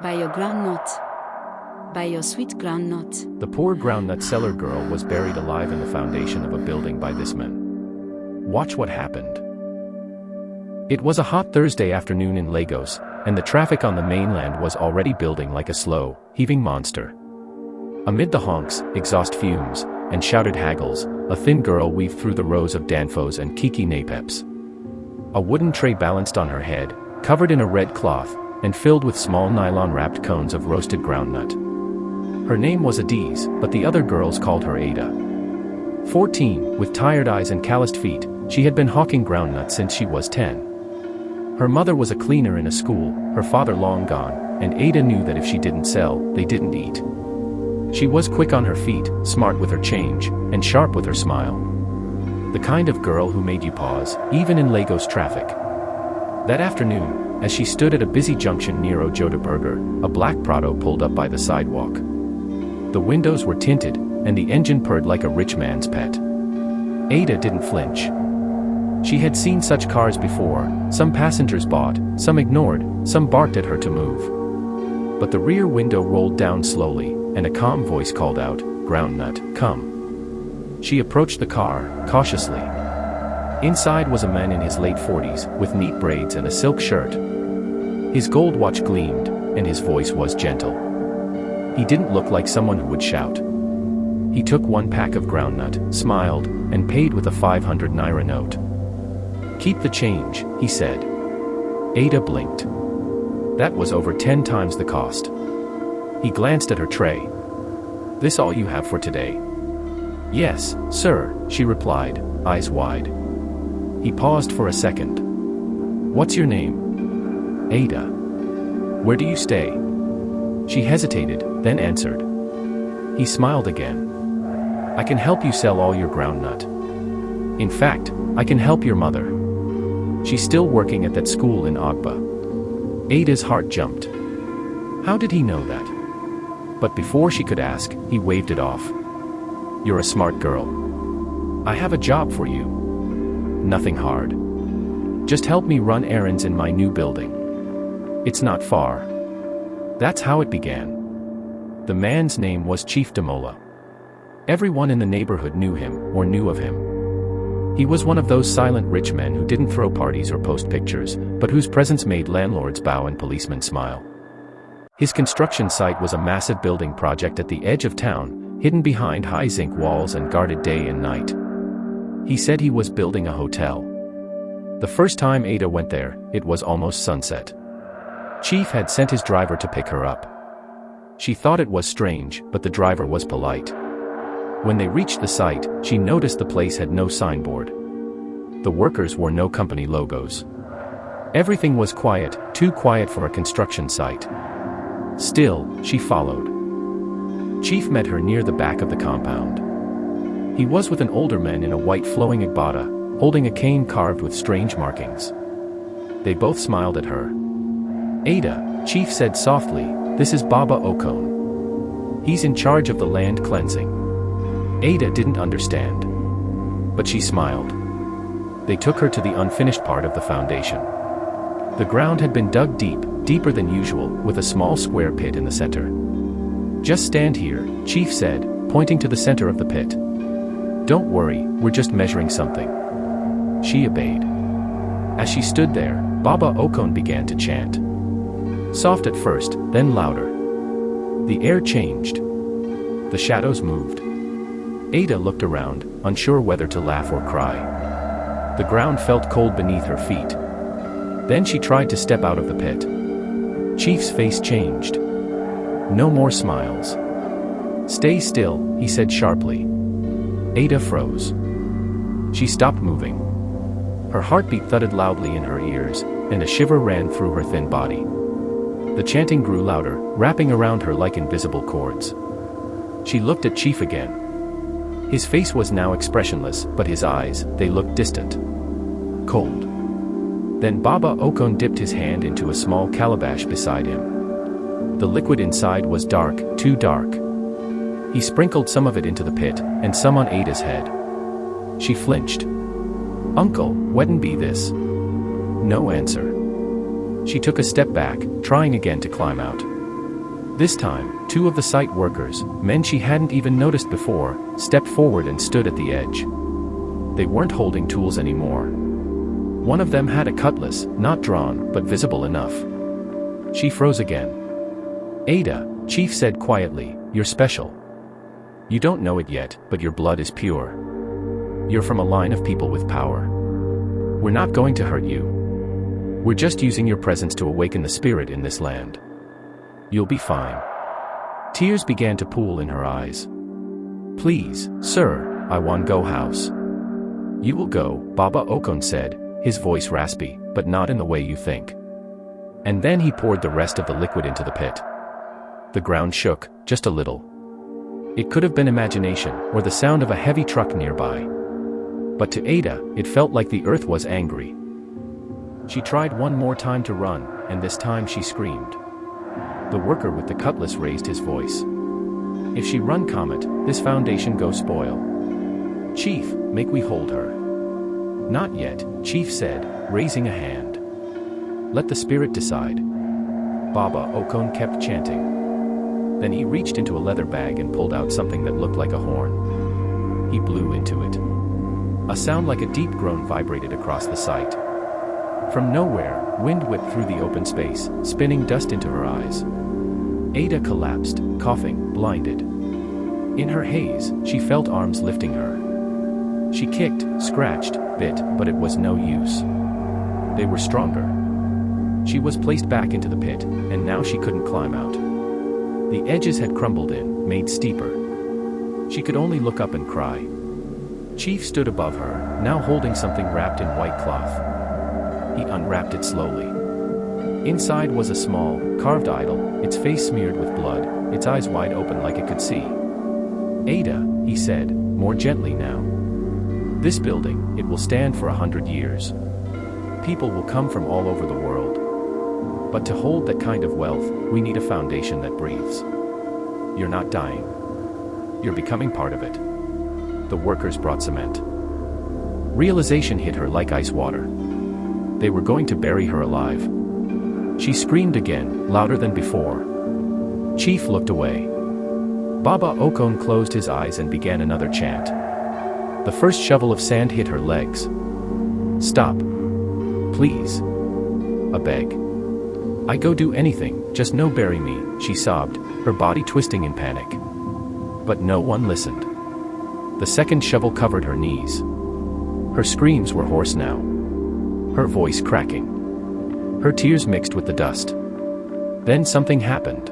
Buy your groundnut. Buy your sweet groundnut. The poor groundnut seller girl was buried alive in the foundation of a building by this man. Watch what happened. It was a hot Thursday afternoon in Lagos, and the traffic on the mainland was already building like a slow, heaving monster. Amid the honks, exhaust fumes, and shouted haggles, a thin girl weaved through the rows of danfos and kiki napeps. A wooden tray balanced on her head, covered in a red cloth, and filled with small nylon-wrapped cones of roasted groundnut. Her name was Adiz, but the other girls called her Ada. 14, with tired eyes and calloused feet, she had been hawking groundnut since she was 10. Her mother was a cleaner in a school, her father long gone, and Ada knew that if she didn't sell, they didn't eat. She was quick on her feet, smart with her change, and sharp with her smile. The kind of girl who made you pause, even in Lagos traffic. That afternoon, as she stood at a busy junction near Ojoda Burger, a black Prado pulled up by the sidewalk. The windows were tinted, and the engine purred like a rich man's pet. Ada didn't flinch. She had seen such cars before, some passengers bought, some ignored, some barked at her to move. But the rear window rolled down slowly, and a calm voice called out, "Groundnut, come." She approached the car, cautiously. Inside was a man in his late 40s, with neat braids and a silk shirt. His gold watch gleamed, and his voice was gentle. He didn't look like someone who would shout. He took one pack of groundnut, smiled, and paid with a 500 naira note. "Keep the change," he said. Ada blinked. That was over 10 times the cost. He glanced at her tray. "This all you have for today?" "Yes, sir," she replied, eyes wide. He paused for a second. "What's your name?" "Ada." "Where do you stay?" She hesitated, then answered. He smiled again. "I can help you sell all your groundnut. In fact, I can help your mother. She's still working at that school in Agba." Ada's heart jumped. How did he know that? But before she could ask, he waved it off. "You're a smart girl. I have a job for you. Nothing hard. Just help me run errands in my new building. It's not far." That's how it began. The man's name was Chief Demola. Everyone in the neighborhood knew him, or knew of him. He was one of those silent rich men who didn't throw parties or post pictures, but whose presence made landlords bow and policemen smile. His construction site was a massive building project at the edge of town, hidden behind high zinc walls and guarded day and night. He said he was building a hotel. The first time Ada went there, it was almost sunset. Chief had sent his driver to pick her up. She thought it was strange, but the driver was polite. When they reached the site, she noticed the place had no signboard. The workers wore no company logos. Everything was quiet, too quiet for a construction site. Still, she followed. Chief met her near the back of the compound. He was with an older man in a white flowing agbada, holding a cane carved with strange markings. They both smiled at her. "Ada," Chief said softly, "this is Baba Okon. He's in charge of the land cleansing." Ada didn't understand. But she smiled. They took her to the unfinished part of the foundation. The ground had been dug deep, deeper than usual, with a small square pit in the center. "Just stand here," Chief said, pointing to the center of the pit. "Don't worry, we're just measuring something." She obeyed. As she stood there, Baba Okon began to chant. Soft at first, then louder. The air changed. The shadows moved. Ada looked around, unsure whether to laugh or cry. The ground felt cold beneath her feet. Then she tried to step out of the pit. Chief's face changed. No more smiles. "Stay still," he said sharply. Ada froze. She stopped moving. Her heartbeat thudded loudly in her ears, and a shiver ran through her thin body. The chanting grew louder, wrapping around her like invisible cords. She looked at Chief again. His face was now expressionless, but his eyes, they looked distant. Cold. Then Baba Okon dipped his hand into a small calabash beside him. The liquid inside was dark, too dark. He sprinkled some of it into the pit, and some on Ada's head. She flinched. "Uncle, wouldn't be this?" No answer. She took a step back, trying again to climb out. This time, two of the site workers, men she hadn't even noticed before, stepped forward and stood at the edge. They weren't holding tools anymore. One of them had a cutlass, not drawn, but visible enough. She froze again. "Ada," Chief said quietly, "you're special. You don't know it yet, but your blood is pure. You're from a line of people with power. We're not going to hurt you. We're just using your presence to awaken the spirit in this land. You'll be fine." Tears began to pool in her eyes. "Please, sir, I want go house." "You will go," Baba Okon said, his voice raspy, but not in the way you think. And then he poured the rest of the liquid into the pit. The ground shook, just a little. It could have been imagination, or the sound of a heavy truck nearby. But to Ada, it felt like the earth was angry. She tried one more time to run, and this time she screamed. The worker with the cutlass raised his voice. "If she run Comet, this foundation go spoil. Chief, make we hold her." "Not yet," Chief said, raising a hand. "Let the spirit decide." Baba Okon kept chanting. Then he reached into a leather bag and pulled out something that looked like a horn. He blew into it. A sound like a deep groan vibrated across the site. From nowhere, wind whipped through the open space, spinning dust into her eyes. Ada collapsed, coughing, blinded. In her haze, she felt arms lifting her. She kicked, scratched, bit, but it was no use. They were stronger. She was placed back into the pit, and now she couldn't climb out. The edges had crumbled in, made steeper. She could only look up and cry. Chief stood above her, now holding something wrapped in white cloth. He unwrapped it slowly. Inside was a small, carved idol, its face smeared with blood, its eyes wide open like it could see. "Ada," he said, more gently now. "This building, it will stand for 100 years. People will come from all over the world. But to hold that kind of wealth, we need a foundation that breathes. You're not dying. You're becoming part of it." The workers brought cement. Realization hit her like ice water. They were going to bury her alive. She screamed again, louder than before. Chief looked away. Baba Okon closed his eyes and began another chant. The first shovel of sand hit her legs. "Stop. Please. I beg. I go do anything, just no bury me," she sobbed, her body twisting in panic. But no one listened. The second shovel covered her knees. Her screams were hoarse now. Her voice cracking. Her tears mixed with the dust. Then something happened.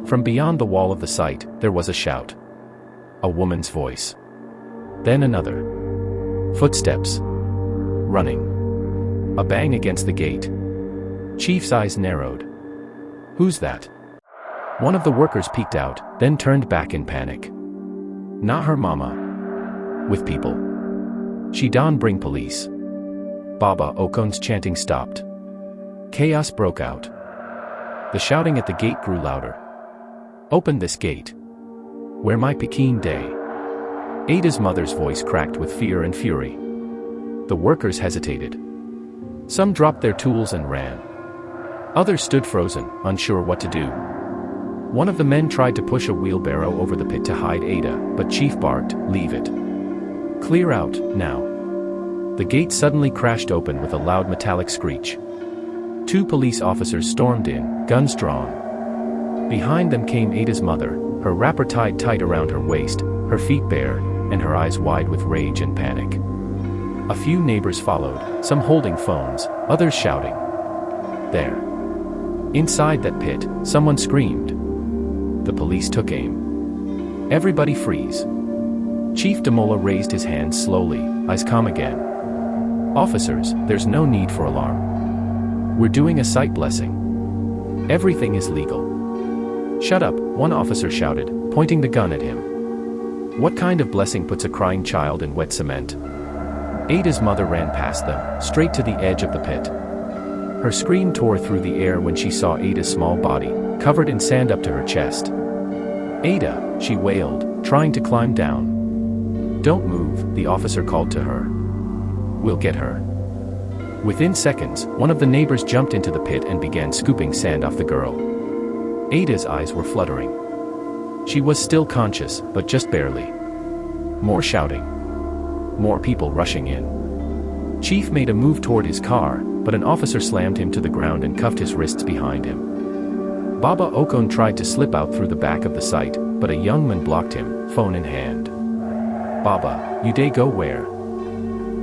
From beyond the wall of the site, there was a shout. A woman's voice. Then another. Footsteps. Running. A bang against the gate. Chief's eyes narrowed. "Who's that?" One of the workers peeked out, then turned back in panic. Not her mama. With people. "She don't bring police." Baba Okon's chanting stopped. Chaos broke out. The shouting at the gate grew louder. "Open this gate. Where my Pekin day?" Ada's mother's voice cracked with fear and fury. The workers hesitated. Some dropped their tools and ran. Others stood frozen, unsure what to do. One of the men tried to push a wheelbarrow over the pit to hide Ada, but Chief barked, "Leave it. Clear out, now." The gate suddenly crashed open with a loud metallic screech. 2 police officers stormed in, guns drawn. Behind them came Ada's mother, her wrapper tied tight around her waist, her feet bare, and her eyes wide with rage and panic. A few neighbors followed, some holding phones, others shouting. There. Inside that pit, someone screamed. The police took aim. Everybody freeze. Chief Demola raised his hands slowly, eyes calm again. "Officers, there's no need for alarm. We're doing a site blessing. Everything is legal." "Shut up," one officer shouted, pointing the gun at him. "What kind of blessing puts a crying child in wet cement?" Ada's mother ran past them, straight to the edge of the pit. Her scream tore through the air when she saw Ada's small body, covered in sand up to her chest. "Ada," she wailed, trying to climb down. "Don't move," the officer called to her. "We'll get her." Within seconds, one of the neighbors jumped into the pit and began scooping sand off the girl. Ada's eyes were fluttering. She was still conscious, but just barely. More shouting. More people rushing in. Chief made a move toward his car, but an officer slammed him to the ground and cuffed his wrists behind him. Baba Okon tried to slip out through the back of the site, but a young man blocked him, phone in hand. Baba, you dey go where?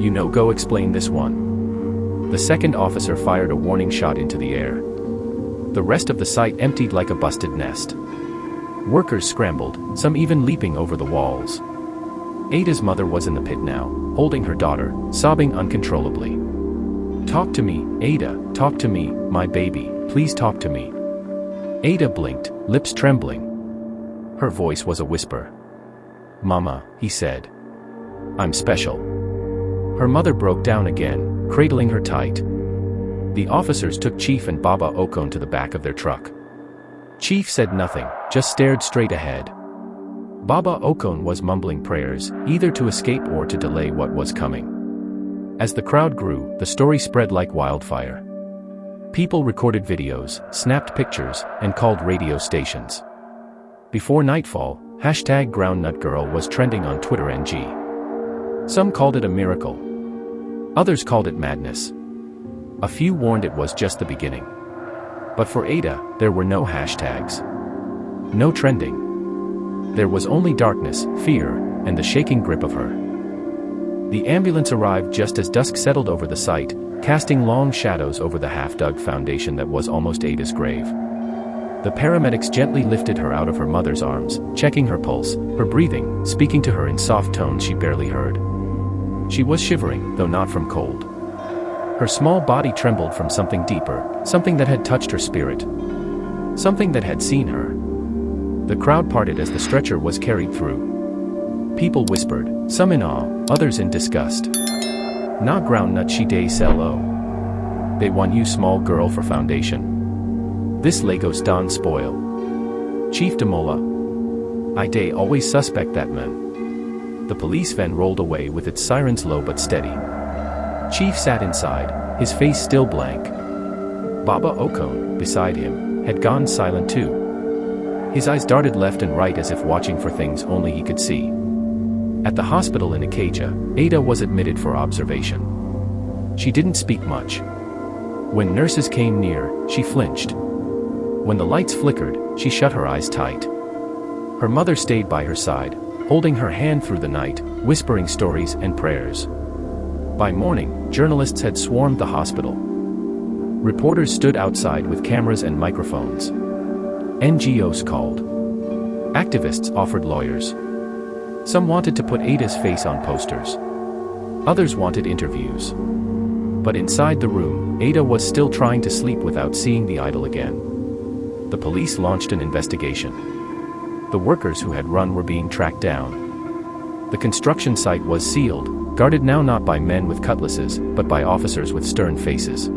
You know, go explain this one. The second officer fired a warning shot into the air. The rest of the site emptied like a busted nest. Workers scrambled, some even leaping over the walls. Ada's mother was in the pit now, holding her daughter, sobbing uncontrollably. Talk to me, Ada, talk to me, my baby, please talk to me. Ada blinked, lips trembling. Her voice was a whisper. Mama, he said. I'm special. Her mother broke down again, cradling her tight. The officers took Chief and Baba Okon to the back of their truck. Chief said nothing, just stared straight ahead. Baba Okon was mumbling prayers, either to escape or to delay what was coming. As the crowd grew, the story spread like wildfire. People recorded videos, snapped pictures, and called radio stations. Before nightfall, #GroundnutGirl was trending on Twitter NG. Some called it a miracle. Others called it madness. A few warned it was just the beginning. But for Ada, there were no hashtags. No trending. There was only darkness, fear, and the shaking grip of her. The ambulance arrived just as dusk settled over the site, casting long shadows over the half-dug foundation that was almost Ada's grave. The paramedics gently lifted her out of her mother's arms, checking her pulse, her breathing, speaking to her in soft tones she barely heard. She was shivering, though not from cold. Her small body trembled from something deeper, something that had touched her spirit. Something that had seen her. The crowd parted as the stretcher was carried through. People whispered, some in awe, others in disgust. Na groundnut she dey sell o. They want you small girl for foundation. This Lagos don spoil. Chief Demola. I dey always suspect that man. The police van rolled away with its sirens low but steady. Chief sat inside, his face still blank. Baba Okon, beside him, had gone silent too. His eyes darted left and right as if watching for things only he could see. At the hospital in Ikeja, Ada was admitted for observation. She didn't speak much. When nurses came near, she flinched. When the lights flickered, she shut her eyes tight. Her mother stayed by her side, holding her hand through the night, whispering stories and prayers. By morning, journalists had swarmed the hospital. Reporters stood outside with cameras and microphones. NGOs called. Activists offered lawyers. Some wanted to put Ada's face on posters. Others wanted interviews. But inside the room, Ada was still trying to sleep without seeing the idol again. The police launched an investigation. The workers who had run were being tracked down. The construction site was sealed, guarded now not by men with cutlasses, but by officers with stern faces.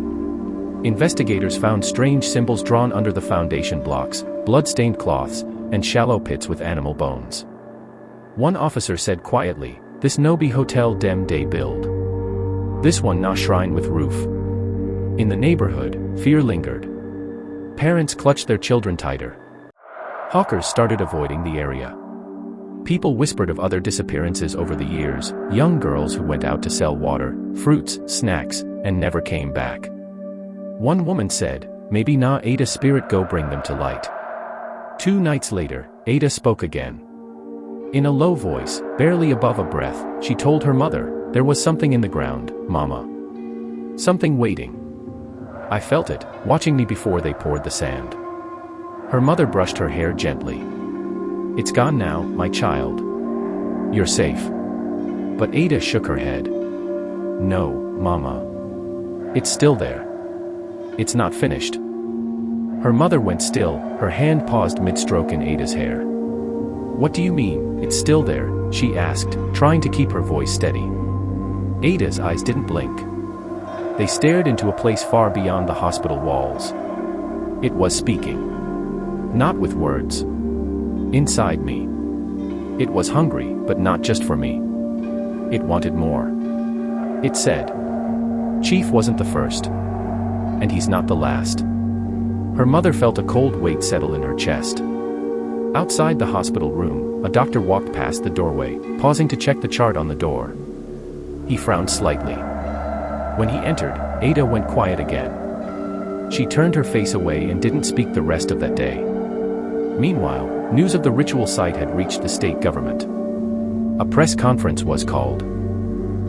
Investigators found strange symbols drawn under the foundation blocks, blood-stained cloths, and shallow pits with animal bones. One officer said quietly, "This no be hotel dem day build. This one na shrine with roof." In the neighborhood, fear lingered. Parents clutched their children tighter. Hawkers started avoiding the area. People whispered of other disappearances over the years, young girls who went out to sell water, fruits, snacks, and never came back. One woman said, "Maybe na Ada spirit go bring them to light." 2 nights later, Ada spoke again. In a low voice, barely above a breath, she told her mother, "There was something in the ground, Mama. Something waiting. I felt it, watching me before they poured the sand." Her mother brushed her hair gently. "It's gone now, my child. You're safe." But Ada shook her head. "No, Mama. It's still there. It's not finished." Her mother went still, her hand paused mid-stroke in Ada's hair. "What do you mean, it's still there?" she asked, trying to keep her voice steady. Ada's eyes didn't blink. They stared into a place far beyond the hospital walls. It was speaking. Not with words. Inside me. It was hungry, but not just for me. It wanted more. It said, "Chief wasn't the first. And he's not the last. Her mother felt a cold weight settle in her chest. Outside the hospital room, a doctor walked past the doorway, pausing to check the chart on the door. He frowned slightly. When he entered, Ada went quiet again. She turned her face away and didn't speak the rest of that day. Meanwhile, news of the ritual site had reached the state government. A press conference was called.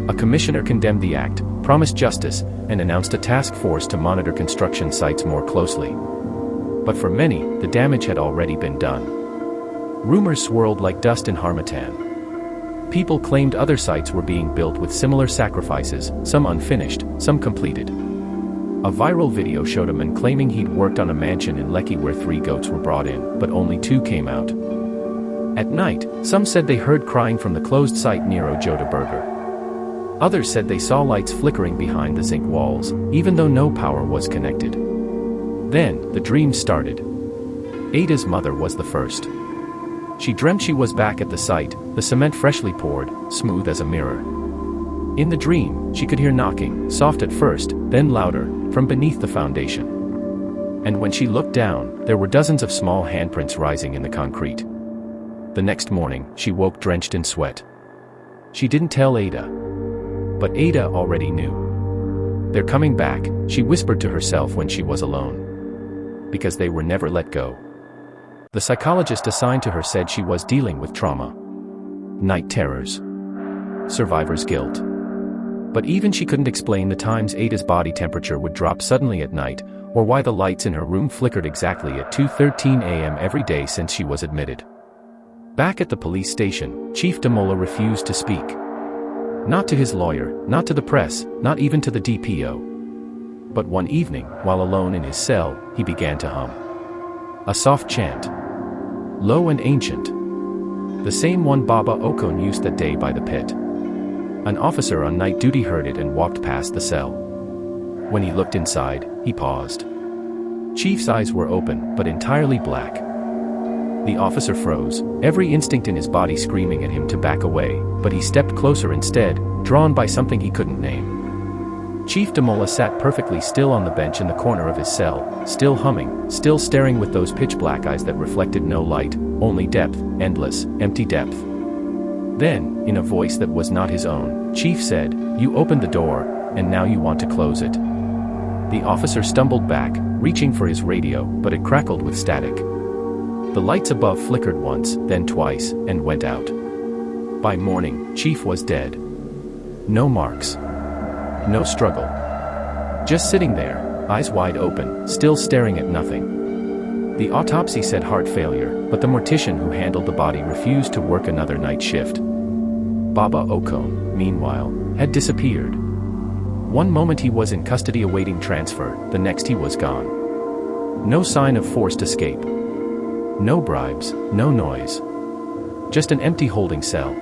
A commissioner condemned the act, promised justice, and announced a task force to monitor construction sites more closely. But for many, the damage had already been done. Rumors swirled like dust in Harmattan. People claimed other sites were being built with similar sacrifices, some unfinished, some completed. A viral video showed a man claiming he'd worked on a mansion in Lekki where 3 goats were brought in, but only 2 came out. At night, some said they heard crying from the closed site near Ojoda Burger. Others said they saw lights flickering behind the zinc walls, even though no power was connected. Then, the dreams started. Ada's mother was the first. She dreamt she was back at the site, the cement freshly poured, smooth as a mirror. In the dream, she could hear knocking, soft at first, then louder, from beneath the foundation. And when she looked down, there were dozens of small handprints rising in the concrete. The next morning, she woke drenched in sweat. She didn't tell Ada. But Ada already knew. They're coming back, she whispered to herself when she was alone. Because they were never let go. The psychologist assigned to her said she was dealing with trauma. Night terrors. Survivor's guilt. But even she couldn't explain the times Ada's body temperature would drop suddenly at night, or why the lights in her room flickered exactly at 2:13 a.m. every day since she was admitted. Back at the police station, Chief Damola refused to speak. Not to his lawyer, not to the press, not even to the DPO. But one evening, while alone in his cell, he began to hum. A soft chant. Low and ancient. The same one Baba Okon used that day by the pit. An officer on night duty heard it and walked past the cell. When he looked inside, he paused. Chief's eyes were open, but entirely black. The officer froze, every instinct in his body screaming at him to back away, but he stepped closer instead, drawn by something he couldn't name. Chief Damola sat perfectly still on the bench in the corner of his cell, still humming, still staring with those pitch-black eyes that reflected no light, only depth, endless, empty depth. Then, in a voice that was not his own, Chief said, "You opened the door, and now you want to close it." The officer stumbled back, reaching for his radio, but it crackled with static. The lights above flickered once, then twice, and went out. By morning, Chief was dead. No marks. No struggle. Just sitting there, eyes wide open, still staring at nothing. The autopsy said heart failure, but the mortician who handled the body refused to work another night shift. Baba Okon, meanwhile, had disappeared. One moment he was in custody awaiting transfer, the next he was gone. No sign of forced escape. No bribes, no noise. Just an empty holding cell.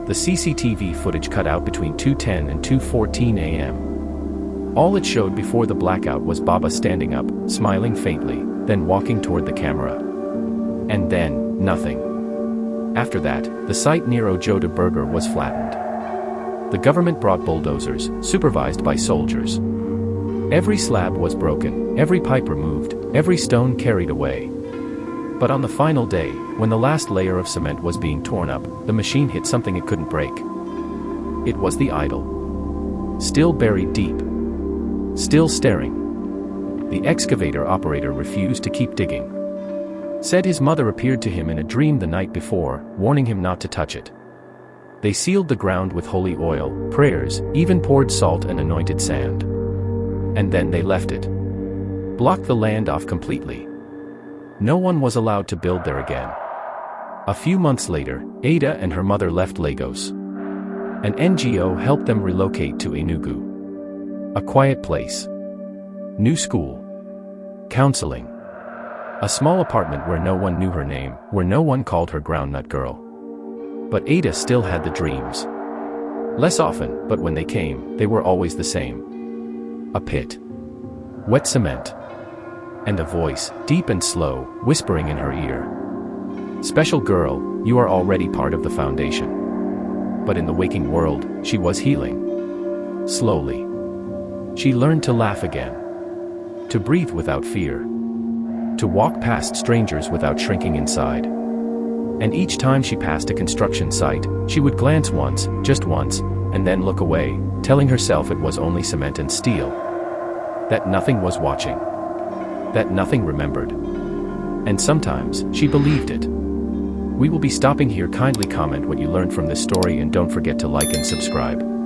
The CCTV footage cut out between 2:10 and 2:14 a.m. All it showed before the blackout was Baba standing up, smiling faintly, then walking toward the camera. And then, nothing. After that, the site near Ojoda Burger was flattened. The government brought bulldozers, supervised by soldiers. Every slab was broken, every pipe removed, every stone carried away. But on the final day, when the last layer of cement was being torn up, the machine hit something it couldn't break. It was the idol. Still buried deep. Still staring. The excavator operator refused to keep digging. Said his mother appeared to him in a dream the night before, warning him not to touch it. They sealed the ground with holy oil, prayers, even poured salt and anointed sand. And then they left it. Blocked the land off completely. No one was allowed to build there again. A few months later, Ada and her mother left Lagos. An NGO helped them relocate to Enugu. A quiet place. New school. Counseling. A small apartment where no one knew her name, where no one called her Groundnut Girl. But Ada still had the dreams. Less often, but when they came, they were always the same. A pit. Wet cement. And a voice, deep and slow, whispering in her ear. Special girl, you are already part of the foundation. But in the waking world, she was healing. Slowly. She learned to laugh again. To breathe without fear. to walk past strangers without shrinking inside. And each time she passed a construction site, she would glance once, just once, and then look away, telling herself it was only cement and steel. That nothing was watching. That nothing remembered. And sometimes, she believed it. We will be stopping here. Kindly comment what you learned from this story and don't forget to like and subscribe.